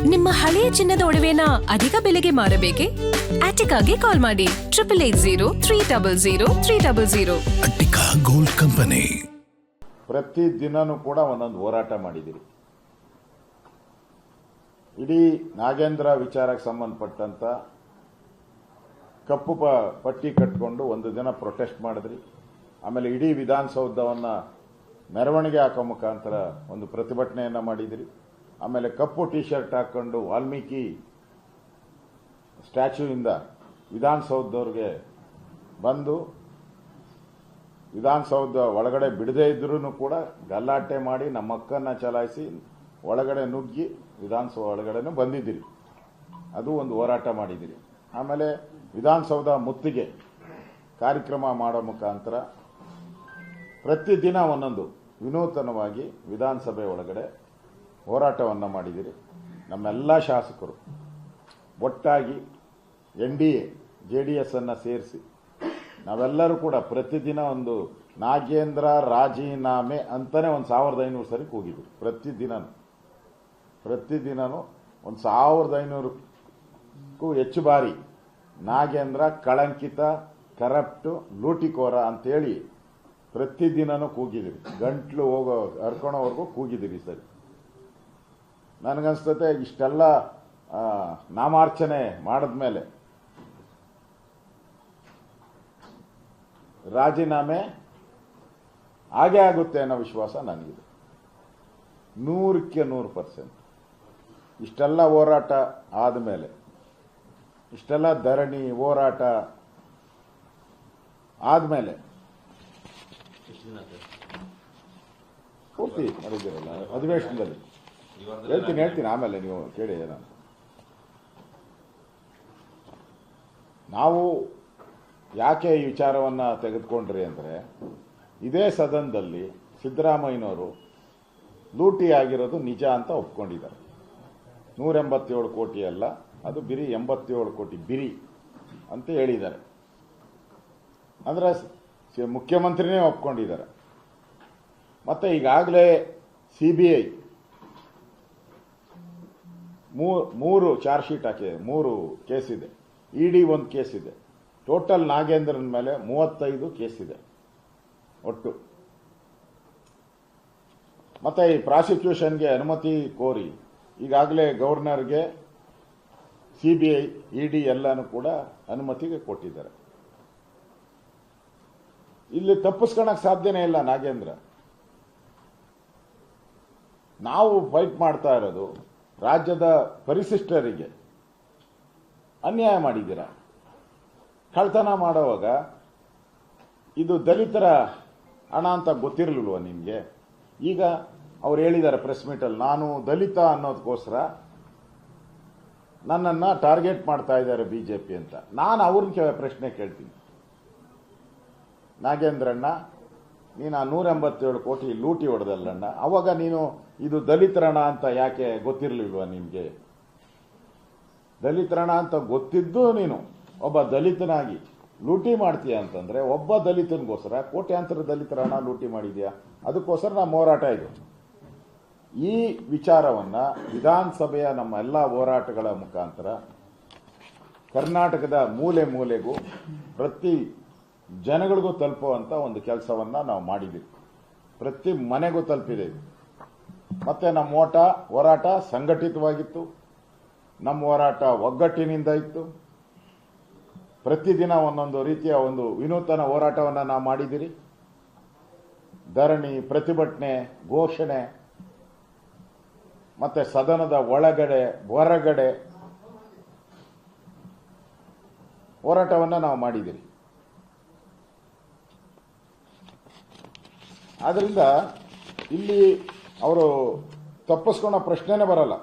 ನಿಮ್ಮ ಹಳೆಯ ಚಿನ್ನದ ಒಡವೆನ ಅಧಿಕ ಬೆಲೆಗೆ ಮಾರಬೇಕೆ? ಆಟಿಕಾಗೆ ಕಾಲ್ ಮಾಡಿ 8880 ಅಟ್ಟಿಕಾ ಗೋಲ್ಡ್ ಕಂಪನಿ. ಪ್ರತಿ ದಿನನೂ ಕೂಡ ಒಂದೊಂದು ಹೋರಾಟ ಮಾಡಿದಿರಿ. ಇಡೀ ನಾಗೇಂದ್ರ ವಿಚಾರಕ್ಕೆ ಸಂಬಂಧಪಟ್ಟಂತ ಕಪ್ಪು ಪಟ್ಟಿ ಕಟ್ಕೊಂಡು ಒಂದು ದಿನ ಪ್ರೊಟೆಸ್ಟ್ ಮಾಡಿದ್ರಿ. ಆಮೇಲೆ ಇಡೀ ವಿಧಾನಸೌಧವನ್ನ ಮೆರವಣಿಗೆ ಹಾಕೋ ಮುಖಾಂತರ ಒಂದು ಪ್ರತಿಭಟನೆಯನ್ನ ಮಾಡಿದಿರಿ. ಆಮೇಲೆ ಕಪ್ಪು ಟಿ ಶರ್ಟ್ ಹಾಕೊಂಡು ವಾಲ್ಮೀಕಿ ಸ್ಟ್ಯಾಚ್ಯೂಯಿಂದ ವಿಧಾನಸೌಧದವ್ರಿಗೆ ಬಂದು ವಿಧಾನಸೌಧ ಒಳಗಡೆ ಬಿಡದೇ ಇದ್ರೂ ಕೂಡ ಗಲಾಟೆ ಮಾಡಿ ನಮ್ಮ ಹಕ್ಕನ್ನ ಚಲಾಯಿಸಿ ಒಳಗಡೆ ನುಗ್ಗಿ ವಿಧಾನಸೌಧ ಒಳಗಡೆನೂ ಬಂದಿದ್ದೀರಿ. ಅದು ಒಂದು ಹೋರಾಟ ಮಾಡಿದಿರಿ. ಆಮೇಲೆ ವಿಧಾನಸೌಧ ಮುತ್ತಿಗೆ ಕಾರ್ಯಕ್ರಮ ಮಾಡೋ ಮುಖಾಂತರ ಪ್ರತಿದಿನ ಒಂದೊಂದು ವಿನೂತನವಾಗಿ ವಿಧಾನಸಭೆ ಒಳಗಡೆ ಹೋರಾಟವನ್ನು ಮಾಡಿದಿರಿ. ನಮ್ಮೆಲ್ಲ ಶಾಸಕರು ಒಟ್ಟಾಗಿ NDA JDS ಅನ್ನು ಸೇರಿಸಿ ನಾವೆಲ್ಲರೂ ಕೂಡ ಪ್ರತಿದಿನ ಒಂದು ನಾಗೇಂದ್ರ ರಾಜೀನಾಮೆ ಅಂತಾನೆ 1500 ಸರಿ ಕೂಗಿದ್ರು. ಪ್ರತಿದಿನನೂ 1500ಕ್ಕೂ ಹೆಚ್ಚು ಬಾರಿ ನಾಗೇಂದ್ರ ಕಳಂಕಿತ, ಕರಪ್ಟ್, ಲೂಟಿಕೋರ ಅಂತೇಳಿ ಪ್ರತಿದಿನನೂ ಕೂಗಿದಿರಿ. ಗಂಟ್ಲು ಹರ್ಕೊಳೋವರೆಗೂ ಕೂಗಿದಿರಿ. ಸರಿ, ನನಗನ್ಸ್ತತೆ ಇಷ್ಟೆಲ್ಲ ನಾಮಾರ್ಚನೆ ಮಾಡಿದ್ಮೇಲೆ ರಾಜೀನಾಮೆ ಹಾಗೇ ಆಗುತ್ತೆ ಅನ್ನೋ ವಿಶ್ವಾಸ ನನಗಿದೆ 100ಕ್ಕೆ 100%. ಇಷ್ಟೆಲ್ಲ ಹೋರಾಟ ಆದಮೇಲೆ, ಇಷ್ಟೆಲ್ಲ ಧರಣಿ ಹೋರಾಟ ಆದಮೇಲೆ ಪೂರ್ತಿ ಮಾಡಿದ್ದೀರಲ್ಲ ಅಧಿವೇಶನದಲ್ಲಿ ಹೇಳ್ತೀನಿ ಆಮೇಲೆ ನೀವು ಕೇಳಿ. ಏನಂತ ನಾವು ಯಾಕೆ ಈ ವಿಚಾರವನ್ನು ತೆಗೆದುಕೊಂಡ್ರಿ ಅಂದರೆ, ಇದೇ ಸದನದಲ್ಲಿ ಸಿದ್ದರಾಮಯ್ಯನವರು ಲೂಟಿ ಆಗಿರೋದು ನಿಜ ಅಂತ ಒಪ್ಕೊಂಡಿದ್ದಾರೆ. 187 ಕೋಟಿ ಅಲ್ಲ, ಅದು ಬಿರಿ 87 ಕೋಟಿ ಬಿರಿ ಅಂತ ಹೇಳಿದ್ದಾರೆ. ಅಂದರೆ ಮುಖ್ಯಮಂತ್ರಿನೇ ಒಪ್ಕೊಂಡಿದ್ದಾರೆ. ಮತ್ತೆ ಈಗಾಗಲೇ CBI 3 ಚಾರ್ಜ್ ಶೀಟ್ ಹಾಕಿದೆ, 3 ಕೇಸ್ ಇದೆ. ED 1 ಕೇಸ್ ಇದೆ. ಟೋಟಲ್ ನಾಗೇಂದ್ರನ ಮೇಲೆ 35 ಕೇಸ್ ಇದೆ ಒಟ್ಟು. ಮತ್ತೆ ಈ ಪ್ರಾಸಿಕ್ಯೂಷನ್ಗೆ ಅನುಮತಿ ಕೋರಿ ಈಗಾಗಲೇ ಗವರ್ನರ್ಗೆ CBI ED ಎಲ್ಲಾನು ಕೂಡ ಅನುಮತಿಗೆ ಕೊಟ್ಟಿದ್ದಾರೆ. ಇಲ್ಲಿ ತಪ್ಪಿಸ್ಕೊಳಕ್ ಸಾಧ್ಯನೇ ಇಲ್ಲ ನಾಗೇಂದ್ರ. ನಾವು ಫೈಟ್ ಮಾಡ್ತಾ ಇರೋದು ರಾಜ್ಯದ ಪರಿಶಿಷ್ಟರಿಗೆ ಅನ್ಯಾಯ ಮಾಡಿದ್ದೀರಾ. ಕಳ್ತನ ಮಾಡುವಾಗ ಇದು ದಲಿತರ ಹಣ ಅಂತ ಗೊತ್ತಿರಲಿಲ್ವ ನಿಮಗೆ? ಈಗ ಅವ್ರು ಹೇಳಿದ್ದಾರೆ ಪ್ರೆಸ್ ಮೀಟಲ್ಲಿ, ನಾನು ದಲಿತ ಅನ್ನೋದಕ್ಕೋಸ್ಕರ ನನ್ನನ್ನು ಟಾರ್ಗೆಟ್ ಮಾಡ್ತಾ ಇದ್ದಾರೆ ಬಿಜೆಪಿ ಅಂತ. ನಾನು ಅವ್ರನ್ನ ಪ್ರಶ್ನೆ ಕೇಳ್ತೀನಿ, ನಾಗೇಂದ್ರಣ್ಣ ನೀನು 187 ಕೋಟಿ ಲೂಟಿ ಹೊಡೆದಲ್ಲಣ್ಣ, ಅವಾಗ ನೀನು ಇದು ದಲಿತರಣ ಅಂತ ಯಾಕೆ ಗೊತ್ತಿರಲಿಲ್ವ ನಿಮಗೆ? ದಲಿತರಣ ಅಂತ ಗೊತ್ತಿದ್ದು ನೀನು ಒಬ್ಬ ದಲಿತನಾಗಿ ಲೂಟಿ ಮಾಡ್ತೀಯ ಅಂತಂದ್ರೆ, ಒಬ್ಬ ದಲಿತನಿಗೋಸ್ಕರ ಕೋಟ್ಯಾಂತರ ದಲಿತರ ಹಣ ಲೂಟಿ ಮಾಡಿದ್ಯಾ? ಅದಕ್ಕೋಸ್ಕರ ನಮ್ಮ ಹೋರಾಟ ಇದು. ಈ ವಿಚಾರವನ್ನ ವಿಧಾನಸಭೆಯ ನಮ್ಮ ಎಲ್ಲ ಹೋರಾಟಗಳ ಮುಖಾಂತರ ಕರ್ನಾಟಕದ ಮೂಲೆ ಮೂಲೆಗೂ ಪ್ರತಿ ಜನಗಳಿಗೂ ತಲುಪುವಂತ ಒಂದು ಕೆಲಸವನ್ನ ನಾವು ಮಾಡಿದ್ದೀವಿ. ಪ್ರತಿ ಮನೆಗೂ ತಲುಪಿದ್ದೇವೆ. ಮತ್ತೆ ನಮ್ಮ ಹೋರಾಟ ಸಂಘಟಿತವಾಗಿತ್ತು. ನಮ್ಮ ಹೋರಾಟ ಒಗ್ಗಟ್ಟಿನಿಂದ ಇತ್ತು. ಪ್ರತಿದಿನ ಒಂದೊಂದು ರೀತಿಯ ಒಂದು ವಿನೂತನ ಹೋರಾಟವನ್ನು ನಾವು ಮಾಡಿದ್ದೀರಿ. ಧರಣಿ, ಪ್ರತಿಭಟನೆ, ಘೋಷಣೆ, ಮತ್ತೆ ಸದನದ ಒಳಗಡೆ ಹೊರಗಡೆ ಹೋರಾಟವನ್ನು ನಾವು ಮಾಡಿದ್ದೀರಿ. ಆದ್ರಿಂದ ಇಲ್ಲಿ ಅವರು ತಪ್ಪಿಸ್ಕೊಳ್ಳೋ ಪ್ರಶ್ನೆನೇ ಬರಲ್ಲ.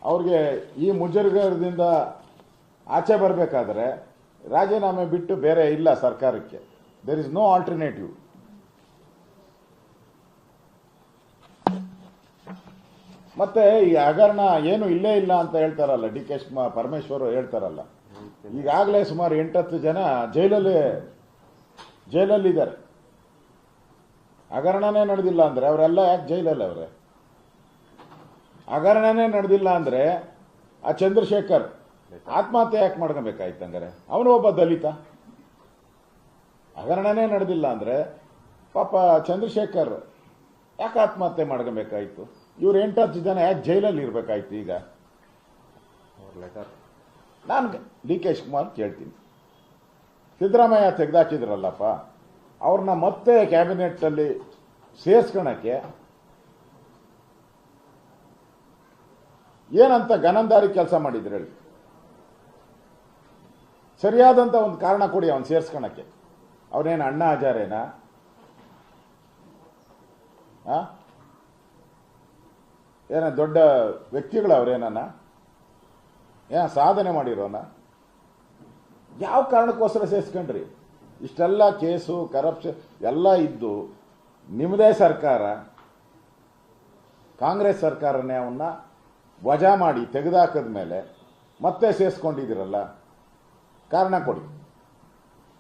ಅವ್ರಿಗೆ ಈ ಮುಜುಗರದಿಂದ ಆಚೆ ಬರಬೇಕಾದ್ರೆ ರಾಜೀನಾಮೆ ಬಿಟ್ಟು ಬೇರೆ ಇಲ್ಲ ಸರ್ಕಾರಕ್ಕೆ. There is no alternative. ಮತ್ತೆ ಈ ಹಗರಣ ಏನು ಇಲ್ಲೇ ಇಲ್ಲ ಅಂತ ಹೇಳ್ತಾರಲ್ಲ, DK ಪರಮೇಶ್ವರ್ ಹೇಳ್ತಾರಲ್ಲ, ಈಗಾಗಲೇ ಸುಮಾರು 8-10 ಜನ ಜೈಲಲ್ಲಿದ್ದಾರೆ. ಹಗರಣನೇ ನಡೆದಿಲ್ಲ ಅಂದ್ರೆ ಅವರೆಲ್ಲ ಯಾಕೆ ಜೈಲಲ್ಲಿ ಅವರೇ? ಹಗರಣನೇ ನಡೆದಿಲ್ಲ ಅಂದ್ರೆ ಆ ಚಂದ್ರಶೇಖರ್ ಆತ್ಮಹತ್ಯೆ ಯಾಕೆ ಮಾಡ್ಕೊಬೇಕಾಯ್ತು ಹಂಗಾರೆ? ಅವನು ಒಬ್ಬ ದಲಿತ. ಹಗರಣನೇ ನಡೆದಿಲ್ಲ ಅಂದ್ರೆ ಪಾಪ ಚಂದ್ರಶೇಖರ್ ಯಾಕೆ ಆತ್ಮಹತ್ಯೆ ಮಾಡ್ಕೊಬೇಕಾಯ್ತು? ಇವ್ರು 8-10 ಜನ ಯಾಕೆ ಜೈಲಲ್ಲಿ ಇರ್ಬೇಕಾಯ್ತು? ಈಗ ನಾನು ಡಿ ಕೆ ಶಿವಕುಮಾರ್ ಕೇಳ್ತೀನಿ, ಸಿದ್ದರಾಮಯ್ಯ ತೆಗೆದಾಕಿದ್ರಲ್ಲಪ್ಪ, ಅವ್ರನ್ನ ಮತ್ತೆ ಕ್ಯಾಬಿನೆಟ್ ಅಲ್ಲಿ ಸೇರ್ಸ್ಕೊಳಕ್ಕೆ ಏನಂತ ಗನಂದಾರಿ ಕೆಲಸ ಮಾಡಿದ್ರು ಹೇಳಿ? ಸರಿಯಾದಂತ ಒಂದು ಕಾರಣ ಕೊಡಿ ಅವನು ಸೇರ್ಸ್ಕೊಳಕ್ಕೆ. ಅವನೇನು ಅಣ್ಣಾ ಹಜಾರೇನಾ? ಏನ ದೊಡ್ಡ ವ್ಯಕ್ತಿಗಳು ಅವ್ರೇನ? ಏನ ಸಾಧನೆ ಮಾಡಿರೋನ? ಯಾವ ಕಾರಣಕ್ಕೋಸ್ಕರ ಸೇರಿಸ್ಕೊಂಡ್ರಿ? ಇಷ್ಟೆಲ್ಲ ಕೇಸು, ಕರಪ್ಷನ್ ಎಲ್ಲ ಇದ್ದು ನಿಮ್ಮದೇ ಸರ್ಕಾರ, ಕಾಂಗ್ರೆಸ್ ಸರ್ಕಾರನೇ ಅವನ್ನ ವಜಾ ಮಾಡಿ ತೆಗೆದಾಕದ ಮೇಲೆ ಮತ್ತೆ ಸೇರಿಸ್ಕೊಂಡಿದ್ದೀರಲ್ಲ, ಕಾರಣ ಕೊಡಿ.